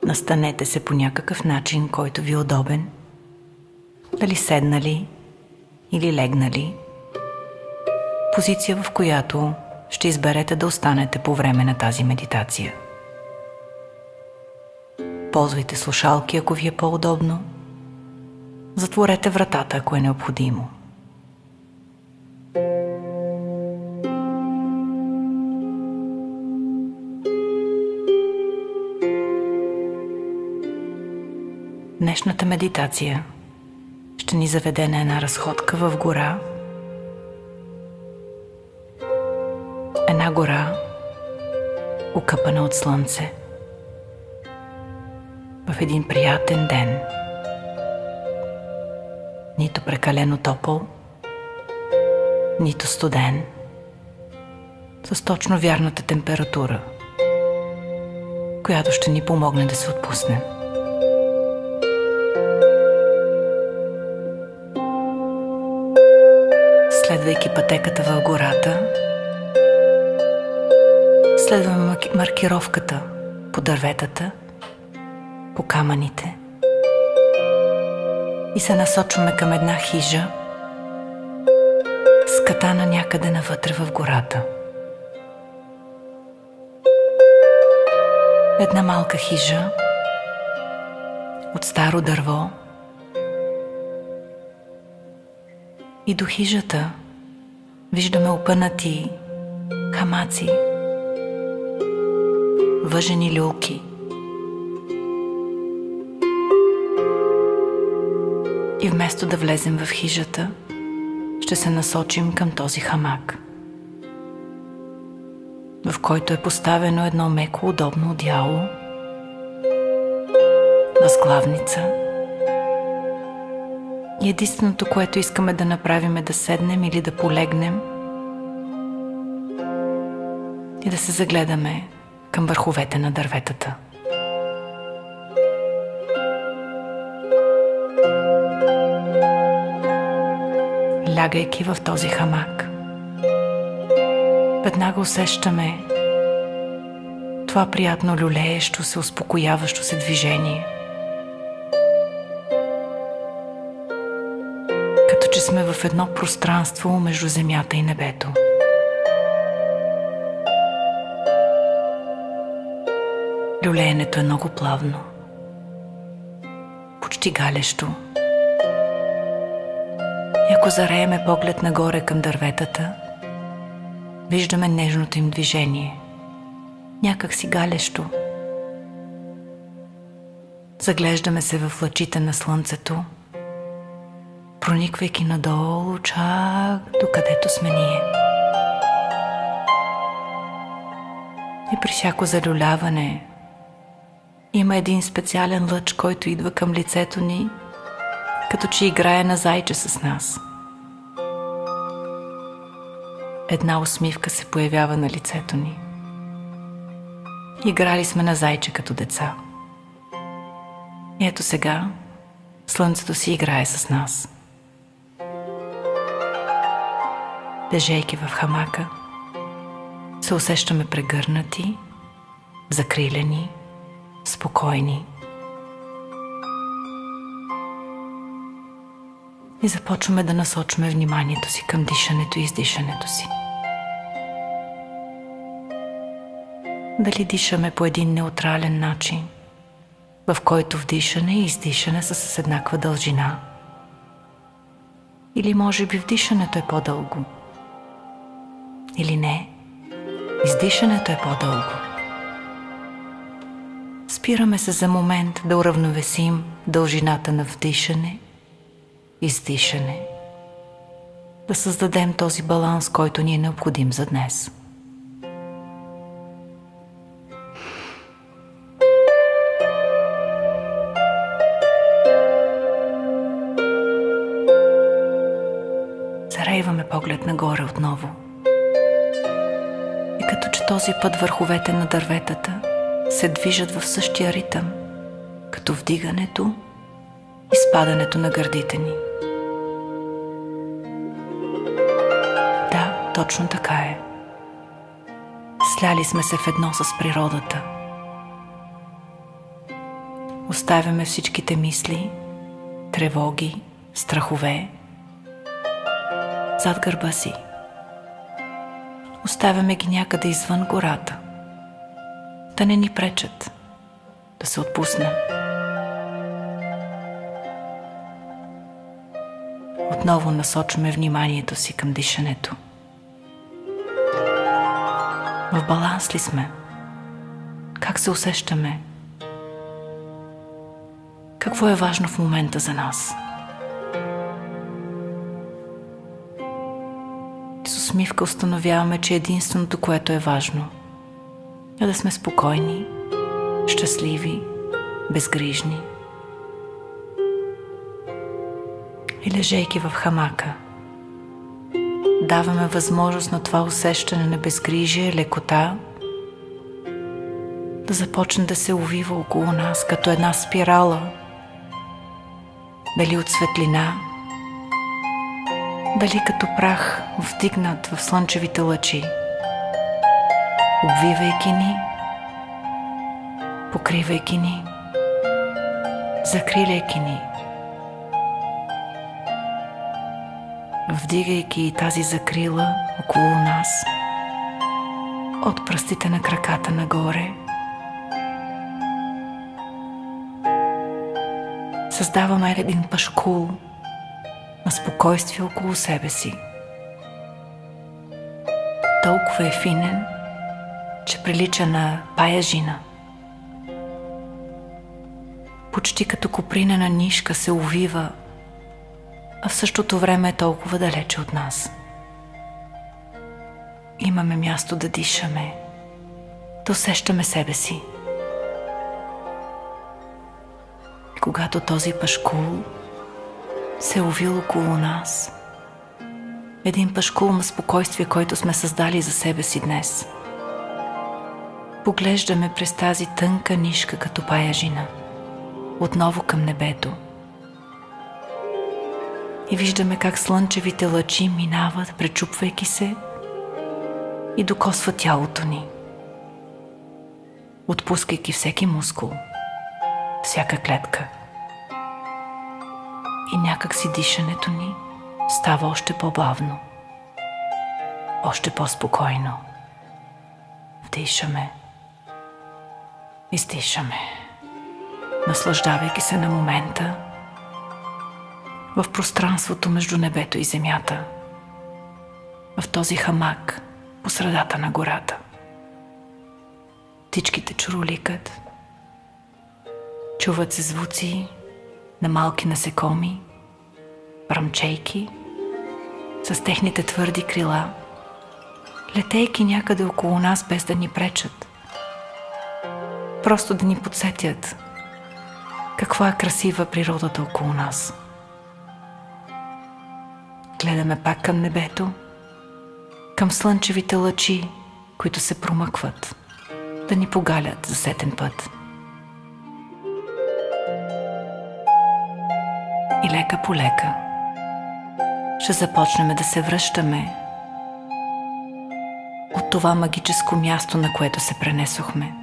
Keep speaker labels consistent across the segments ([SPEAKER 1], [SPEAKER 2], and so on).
[SPEAKER 1] Настанете се по някакъв начин, който ви е удобен. Дали седнали или легнали. Позиция, в която ще изберете да останете по време на тази медитация. Ползвайте слушалки, ако ви е по-удобно. Затворете вратата, ако е необходимо. Днешната медитация ще ни заведе на една разходка в гора. Една гора, окъпана от слънце. В един приятен ден. Нито прекалено топъл, нито студен. С точно вярната температура, която ще ни помогне да се отпуснем. Следвайки пътеката в гората, следваме маркировката по дърветата, по камъните и се насочваме към една хижа, скатана някъде навътре в гората. Една малка хижа от старо дърво. И до хижата виждаме опънати хамаци, въжени люлки. И вместо да влезем в хижата, ще се насочим към този хамак, в който е поставено едно меко удобно одеяло, възглавница. И единственото, което искаме да направим, е да седнем или да полегнем и да се загледаме към върховете на дърветата. Лягайки в този хамак, веднага усещаме това приятно люлеещо се, успокояващо се движение. Като че сме в едно пространство между земята и небето. Люлеенето е много плавно, почти галещо. И ако зарееме поглед нагоре към дърветата, виждаме нежното им движение, някак си галещо. Заглеждаме се в лъчите на слънцето, прониквайки надолу, чак докъдето сме ние. И при всяко залюляване има един специален лъч, който идва към лицето ни, като че играе на зайче с нас. Една усмивка се появява на лицето ни. Играли сме на зайче като деца. И ето сега слънцето си играе с нас. Лежейки в хамака, се усещаме прегърнати, закрилени, спокойни. И започваме да насочваме вниманието си към дишането и издишането си. Дали дишаме по един неутрален начин, в който вдишане и издишане са с еднаква дължина? Или може би вдишането е по-дълго? Или не, издишането е по-дълго? Спираме се за момент да уравновесим дължината на вдишане, издишане, да създадем този баланс, който ни е необходим за днес. Зарейваме поглед нагоре отново. И като че този път върховете на дърветата се движат в същия ритъм, като вдигането и спадането на гърдите ни. Да, точно така е. Сляли сме се в едно с природата. Оставяме всичките мисли, тревоги, страхове зад гърба си. Оставяме ги някъде извън гората, да не ни пречат, да се отпуснем. Отново насочваме вниманието си към дишането. В баланс ли сме? Как се усещаме? Какво е важно в момента за нас? С усмивка установяваме, че единственото, което е важно, е да сме спокойни, щастливи, безгрижни. И лежейки в хамака, даваме възможност на това усещане на безгрижие, лекота да започне да се увива около нас като една спирала, дали от светлина, дали като прах, вдигнат в слънчевите лъчи, обвивайки ни, покривайки ни, закриляйки ни, вдигайки тази закрила около нас, от пръстите на краката нагоре. Създаваме един пашкул на спокойствие около себе си. Толкова е финен, че прилича на паяжина. Почти като копринена нишка се увива, а в същото време е толкова далече от нас. Имаме място да дишаме, да усещаме себе си. И когато този пашкул се увил около нас, един пашкул на спокойствие, който сме създали за себе си днес, поглеждаме през тази тънка нишка като паяжина, отново към небето. И виждаме как слънчевите лъчи минават, пречупвайки се и докосват тялото ни, отпускайки всеки мускул, всяка клетка. И някак си дишането ни става още по-бавно, още по-спокойно. Вдишаме, издишаме, наслаждавайки се на момента в пространството между небето и земята, в този хамак по средата на гората. Птичките чуруликат, чуват се звуци на малки насекоми, бръмчейки с техните твърди крила, летейки някъде около нас без да ни пречат, просто да ни подсетят каква е красива природата около нас. Гледаме пак към небето, към слънчевите лъчи, които се промъкват, да ни погалят за сетен път. И лека по лека ще започнем да се връщаме от това магическо място, на което се пренесохме,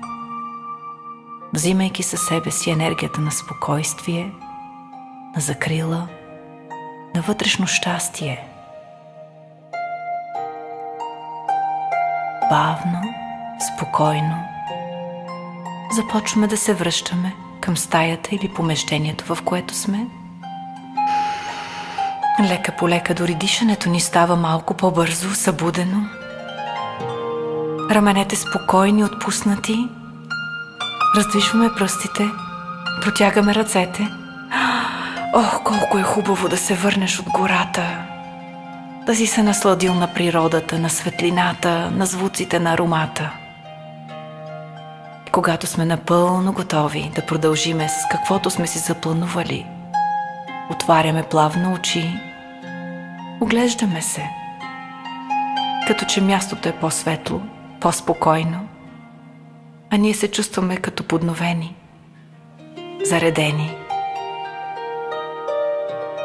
[SPEAKER 1] взимайки със себе си енергията на спокойствие, на закрила, на вътрешно щастие. Бавно, спокойно започваме да се връщаме към стаята или помещението, в което сме. Лека по лека дори дишането ни става малко по-бързо, събудено. Раменете спокойни, отпуснати. Раздвижваме пръстите, протягаме ръцете. Ох, колко е хубаво да се върнеш от гората, да си се насладил на природата, на светлината, на звуците, на аромата. И когато сме напълно готови да продължиме с каквото сме си запланували, отваряме плавно очи, оглеждаме се, като че мястото е по-светло, по-спокойно, а ние се чувстваме като подновени, заредени.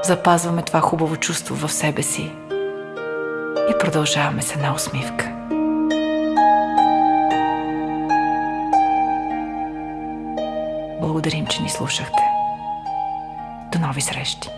[SPEAKER 1] Запазваме това хубаво чувство в себе си и продължаваме с една усмивка. Благодаря благодарим, че ни слушахте. До нови срещи!